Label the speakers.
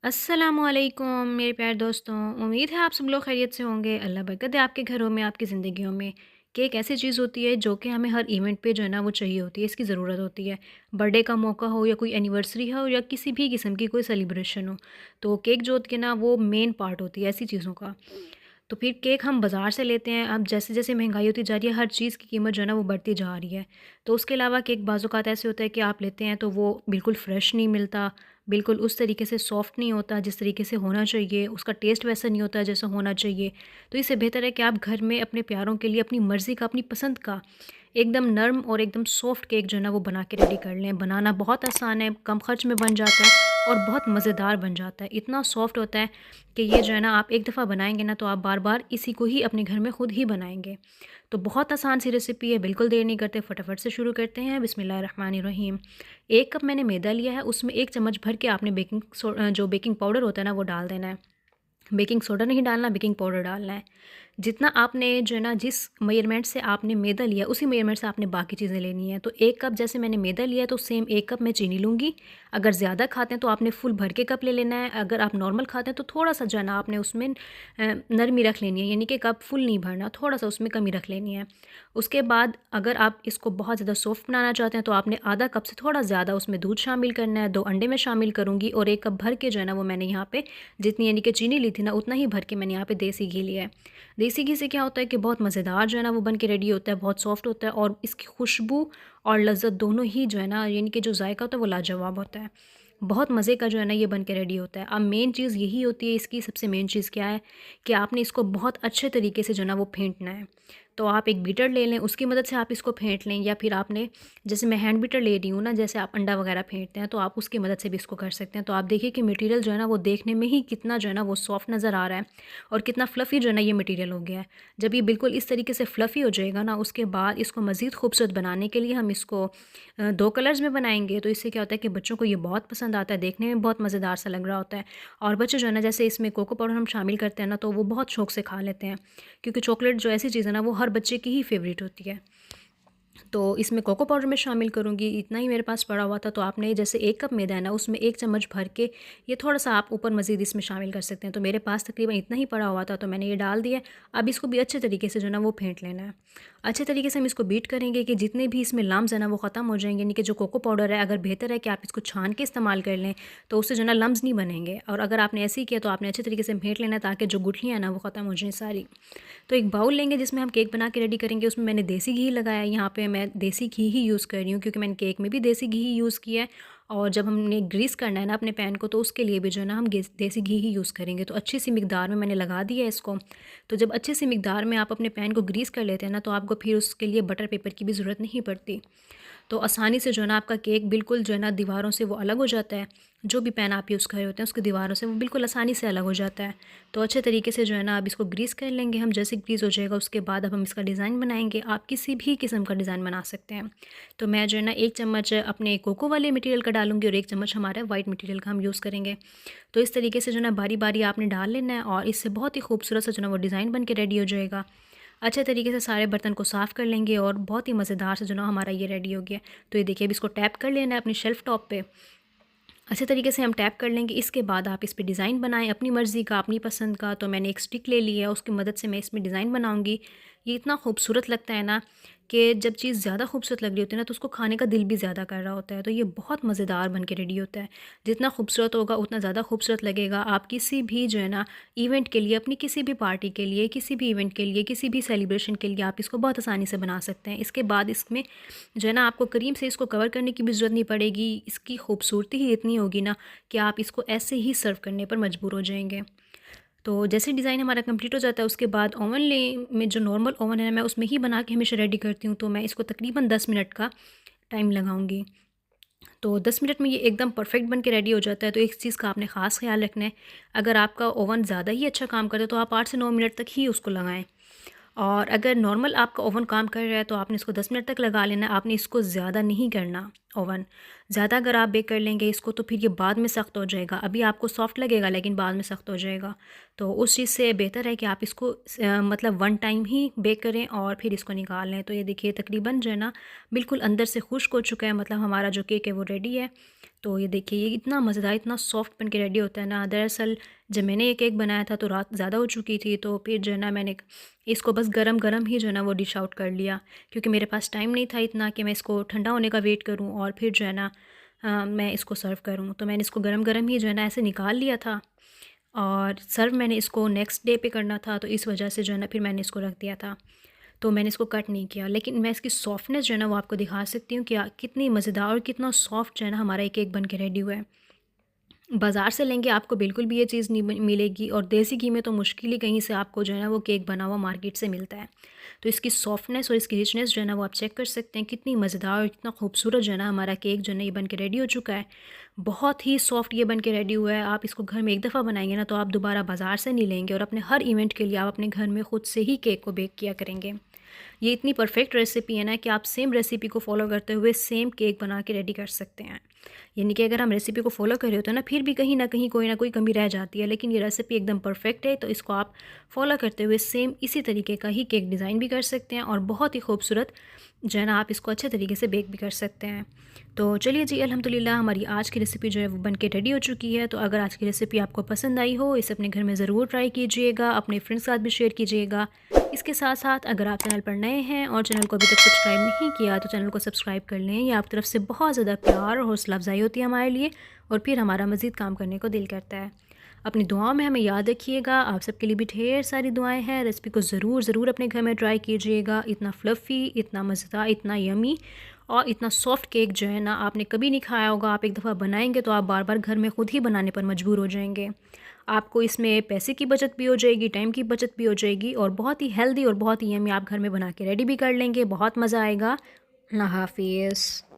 Speaker 1: अस्सलामुअलैकुम मेरे प्यारे दोस्तों। उम्मीद है आप सब लोग खैरियत से होंगे। अल्लाह बरकत दे आपके घरों में, आपकी ज़िंदगियों में। केक ऐसी चीज़ होती है जो कि हमें हर इवेंट पे जो है ना वो चाहिए होती है, इसकी ज़रूरत होती है। बर्थडे का मौका हो या कोई एनिवर्सरी हो या किसी भी किस्म की कोई सेलिब्रेशन हो, तो केक जो होती है ना वो मेन पार्ट होती है ऐसी चीज़ों का। तो फिर केक हम बाज़ार से लेते हैं। अब जैसे-जैसे महँगाई होती जा रही है, हर चीज़ की कीमत जो है ना वो बढ़ती जा रही है। तो उसके अलावा केक बाज़ औक़ात ऐसे होता है कि आप लेते हैं तो वो बिल्कुल फ्रेश नहीं मिलता, बिल्कुल उस तरीके से सॉफ्ट नहीं होता जिस तरीके से होना चाहिए, उसका टेस्ट वैसा नहीं होता जैसा होना चाहिए। तो इससे बेहतर है कि आप घर में अपने प्यारों के लिए अपनी मर्ज़ी का, अपनी पसंद का एकदम नर्म और एकदम सॉफ्ट केक जो है ना वो बना के रेडी कर लें। बनाना बहुत आसान है, कम खर्च में बन जाता है और बहुत मज़ेदार बन जाता है। इतना सॉफ्ट होता है कि ये जो है ना आप एक दफ़ा बनाएँगे ना तो आप बार-बार इसी को ही अपने घर में खुद ही बनाएँगे। तो बहुत आसान सी रेसिपी है, बिल्कुल देर नहीं करते, फटाफट से शुरू करते हैं। बिस्मिल्लाहिर्रहमानिर्रहीम। 1 कप मैंने मैदा लिया है, उसमें 1 चम्मच भर के आपने जो बेकिंग पाउडर होता है ना वो डाल देना है। बेकिंग सोडा नहीं डालना, बेकिंग पाउडर डालना है। जितना आपने जो है ना जिस मेजरमेंट से आपने मैदा लिया उसी मेजरमेंट से आपने बाकी चीज़ें लेनी है। तो 1 कप जैसे मैंने मैदा लिया तो सेम 1 कप मैं चीनी लूँगी। अगर ज़्यादा खाते हैं तो आपने फुल भर के कप ले लेना है। अगर आप नॉर्मल खाते हैं तो थोड़ा-सा जो है ना आपने उसमें नरमी रख लेनी है, यानी कि कप फुल नहीं भरना, थोड़ा-सा उसमें कमी रख लेनी है। उसके बाद अगर आप इसको बहुत ज़्यादा सॉफ्ट बनाना चाहते हैं तो आपने आधा कप से थोड़ा ज़्यादा उसमें दूध शामिल करना है। 2 अंडे मैं शामिल करूँगी और 1 कप भर के जो है ना वो मैंने यहाँ पे जितनी यानी कि चीनी ली थी ना उतना ही भर के मैंने यहाँ पे देसी घी लिया है। देसी घी से क्या होता है कि बहुत मज़ेदार जो है ना वो बन के रेडी होता है, बहुत सॉफ्ट होता है और इसकी खुशबू और लज़्ज़त दोनों ही जो है ना यानी कि जो जायका होता है वो लाजवाब होता है। बहुत मज़े का जो है ना ये बन के रेडी होता है। अब मेन चीज़ यही होती है इसकी, सबसे मेन चीज़ क्या है कि आपने इसको बहुत अच्छे तरीके से जो है ना वो फेंटना है। तो आप एक बीटर ले लें, उसकी मदद से आप इसको फेंट लें, या फिर आपने जैसे मैं हैंड बीटर ले रही हूँ ना, जैसे आप अंडा वगैरह फेंटते हैं तो आप उसकी मदद से भी इसको कर सकते हैं। तो आप देखिए कि मटेरियल जो है ना वो देखने में ही कितना जो है ना वो सॉफ्ट नज़र आ रहा है और कितना फ्लफ़ी जो है ना ये मटेरियल हो गया है। जब ये बिल्कुल इस तरीके से फ्लफ़ी हो जाएगा ना, उसके बाद इसको मज़ीद खूबसूरत बनाने के लिए हम इसको 2 कलर्स में बनाएँगे। तो इससे क्या होता है कि बच्चों को ये बहुत पसंद आता है, देखने में बहुत मज़ेदार सा लग रहा होता है और बच्चे जो है ना जैसे इसमें कोको पाउडर हम शामिल करते हैं ना तो वो बहुत शौक से खा लेते हैं, क्योंकि चॉकलेट जो ऐसी चीज़ है ना वो हर बच्चे की ही फ़ेवरेट होती है। तो इसमें कोको पाउडर मैं शामिल करूँगी, इतना ही मेरे पास पड़ा हुआ था। तो आपने जैसे 1 कप मैदा है ना, उसमें 1 चम्मच भर के ये थोड़ा-सा आप ऊपर मज़ीद इसमें शामिल कर सकते हैं। तो मेरे पास तकरीबन इतना ही पड़ा हुआ था, तो मैंने ये डाल दिया। अब इसको भी अच्छे तरीके से जो है ना वो फेंट लेना है। अच्छे तरीके से हम इसको बीट करेंगे कि जितने भी इसमें लम्स हैं ना वो ख़त्म हो जाएँगे, यानी कि जो कोको पाउडर है, अगर बेहतर है कि आप इसको छान के इस्तेमाल कर लें, तो उससे जो है ना लम्स नहीं बनेंगे, और अगर आपने ऐसे ही किया तो आपने अच्छे तरीके से फेंट लेना है ताकि जो गुठलियाँ हैं ना वो ख़त्म हो जाएँ सारी। तो एक बाउल लेंगे जिसमें हम केक बना के रेडी करेंगे। उसमें मैंने देसी घी लगाया है, यहाँ पे मैं देसी घी ही यूज़ कर रही हूँ क्योंकि मैंने केक में भी देसी घी ही यूज़ किया है, और जब हमने ग्रीस करना है ना अपने पैन को तो उसके लिए भी जो है ना हम देसी घी ही यूज़ करेंगे। तो अच्छी सी मिकदार में मैंने लगा दिया है इसको। तो जब अच्छी सी मिकदार में आप अपने पैन को ग्रीस कर लेते हैं ना तो आपको फिर उसके लिए बटर पेपर की भी ज़रूरत नहीं पड़ती। तो आसानी से जो है ना आपका केक बिल्कुल जो है ना दीवारों से वो अलग हो जाता है। जो भी पैन आप यूज़ कर रहे होते हैं उसकी दीवारों से वो बिल्कुल आसानी से अलग हो जाता है। तो अच्छे तरीके से जो है ना अब इसको ग्रीस कर लेंगे हम। जैसे ग्रीस हो जाएगा उसके बाद अब हम इसका डिज़ाइन बनाएंगे। आप किसी भी किस्म का डिज़ाइन बना सकते हैं। तो मैं जो है ना 1 चम्मच अपने कोको वाले मटेरियल का डालूँगी और 1 चम्मच हमारा वाइट मटेरियल का हम यूज़ करेंगे। तो इस तरीके से जो है ना बारी-बारी आपने डाल लेना है और इससे बहुत ही खूबसूरत सा जो है ना वो डिज़ाइन बन के रेडी हो जाएगा। अच्छे तरीके से सारे बर्तन को साफ़ कर लेंगे और बहुत ही मज़ेदार से जो ना हमारा ये रेडी हो गया। तो ये देखिए अब इसको टैप कर लेना है अपनी शेल्फ़ टॉप पे। अच्छे तरीके से हम टैप कर लेंगे। इसके बाद आप इस पे डिज़ाइन बनाएँ अपनी मर्ज़ी का, अपनी पसंद का। तो मैंने एक स्टिक ले ली है, उसकी मदद से मैं इसमें डिज़ाइन बनाऊँगी। ये इतना खूबसूरत लगता है ना कि जब चीज़ ज़्यादा खूबसूरत लग रही होती है ना तो उसको खाने का दिल भी ज़्यादा कर रहा होता है। तो ये बहुत मज़ेदार बन के रेडी होता है। जितना खूबसूरत होगा उतना ज़्यादा खूबसूरत लगेगा। आप किसी भी जो है ना इवेंट के लिए, अपनी किसी भी पार्टी के लिए, किसी भी इवेंट के लिए, किसी भी सेलिब्रेशन के लिए आप इसको बहुत आसानी से बना सकते हैं। इसके बाद इसमें जो है ना आपको क्रीम से इसको कवर करने की भी ज़रूरत नहीं पड़ेगी। इसकी खूबसूरती ही इतनी होगी ना कि आप इसको ऐसे ही सर्व करने पर मजबूर हो जाएँगे। तो जैसे डिज़ाइन हमारा कंप्लीट हो जाता है उसके बाद ओवन में जो नॉर्मल ओवन है मैं उसमें ही बना के हमेशा रेडी करती हूँ। तो मैं इसको तकरीबन 10 मिनट का टाइम लगाऊँगी। तो 10 मिनट में ये एकदम परफेक्ट बन के रेडी हो जाता है। तो एक चीज़ का आपने ख़ास ख़्याल रखना है, अगर आपका ओवन ज़्यादा ही अच्छा काम करे तो आप 8 से 9 मिनट तक ही उसको लगाएँ। और अगर नॉर्मल आपका ओवन काम कर रहा है तो आपने इसको 10 मिनट तक लगा लेना है, आपने इसको ज़्यादा नहीं करना। ओवन। ज़्यादा अगर आप बेक कर लेंगे इसको तो फिर ये बाद में सख्त हो जाएगा। अभी आपको सॉफ्ट लगेगा लेकिन बाद में सख्त हो जाएगा। तो उस चीज़ से बेहतर है कि आप इसको मतलब वन टाइम ही बेक करें और फिर इसको निकाल लें। तो ये देखिए तकरीबन जो है ना बिल्कुल अंदर से खुश्क हो चुका है, मतलब हमारा जो केक है वो रेडी है। तो ये देखिए ये इतना मज़ेदार, इतना सॉफ्ट बन के रेडी होता है ना। दरअसल जब मैंने ये केक बनाया था तो रात ज़्यादा हो चुकी थी, तो फिर जो है ना मैंने इसको बस गरम-गरम ही जो है ना वो डिश आउट कर लिया, क्योंकि मेरे पास टाइम नहीं था इतना कि मैं इसको ठंडा होने का वेट करूँ और फिर जो है ना मैं इसको सर्व करूँ। तो मैंने इसको गरम-गरम ही जो है ना ऐसे निकाल लिया था और सर्व मैंने इसको नेक्स्ट डे पे करना था, तो इस वजह से जो है ना फिर मैंने इसको रख दिया था। तो मैंने इसको कट नहीं किया, लेकिन मैं इसकी सॉफ्टनेस जो है ना वो आपको दिखा सकती हूँ कि कितनी मज़ेदार और कितना सॉफ्ट जो है ना हमारा ये केक बन के रेडी हुआ है। बाज़ार से लेंगे आपको बिल्कुल भी ये चीज़ नहीं मिलेगी, और देसी घी में तो मुश्किल ही कहीं से आपको जो है ना वो केक बना हुआ मार्केट से मिलता है। तो इसकी सॉफ्टनेस और इसकी रिचनेस जो है ना वो आप चेक कर सकते हैं, कितनी मज़ेदार और कितना खूबसूरत जो है ना हमारा केक जो है ना ये बन के रेडी हो चुका है। बहुत ही सॉफ्ट ये बन के रेडी हुआ है। आप इसको घर में एक दफ़ा बनाएंगे ना तो आप दोबारा बाज़ार से नहीं लेंगे, और अपने हर इवेंट के लिए आप अपने घर में खुद से ही केक को बेक किया करेंगे। ये इतनी परफेक्ट रेसिपी है ना कि आप सेम रेसिपी को फॉलो करते हुए सेम केक बना के रेडी कर सकते हैं। यानी कि अगर हम रेसिपी को फॉलो कर रहे होते हैं ना फिर भी कहीं ना कोई कमी रह जाती है, लेकिन ये रेसिपी एकदम परफेक्ट है, तो इसको आप फॉलो करते हुए सेम इसी तरीके का ही केक डिज़ाइन भी कर सकते हैं और बहुत ही खूबसूरत जो है ना आप इसको अच्छे तरीके से बेक भी कर सकते हैं। तो चलिए जी, अल्हम्दुलिल्लाह हमारी आज की रेसिपी जो है वो बन के रेडी हो चुकी है। तो अगर आज की रेसिपी आपको पसंद आई हो, इसे अपने घर में ज़रूर ट्राई कीजिएगा, अपने फ्रेंड्स के साथ भी शेयर कीजिएगा। इसके साथ साथ अगर आप चैनल पर नए हैं और चैनल को अभी तक सब्सक्राइब नहीं किया तो चैनल को सब्सक्राइब कर लें। ये आपकी तरफ से बहुत ज़्यादा प्यार और हौसला अफजाई होती है हमारे लिए, और फिर हमारा मज़ीद काम करने को दिल करता है। अपनी दुआओं में हमें याद रखिएगा। आप सबके लिए भी ढेर सारी दुआएं हैं। रेसिपी को ज़रूर अपने घर में ट्राई कीजिएगा। इतना फ्लफ़ी, इतना मज़ेदार, इतना यमी और इतना सॉफ्ट केक जो है ना आपने कभी नहीं खाया होगा। आप एक दफ़ा बनाएंगे तो आप बार बार घर में ख़ुद ही बनाने पर मजबूर हो जाएंगे। आपको इसमें पैसे की बचत भी हो जाएगी, टाइम की बचत भी हो जाएगी, और बहुत ही हेल्दी और बहुत ही यमी आप घर में बना के रेडी भी कर लेंगे। बहुत मज़ा आएगा। अल्लाह हाफ़िज़।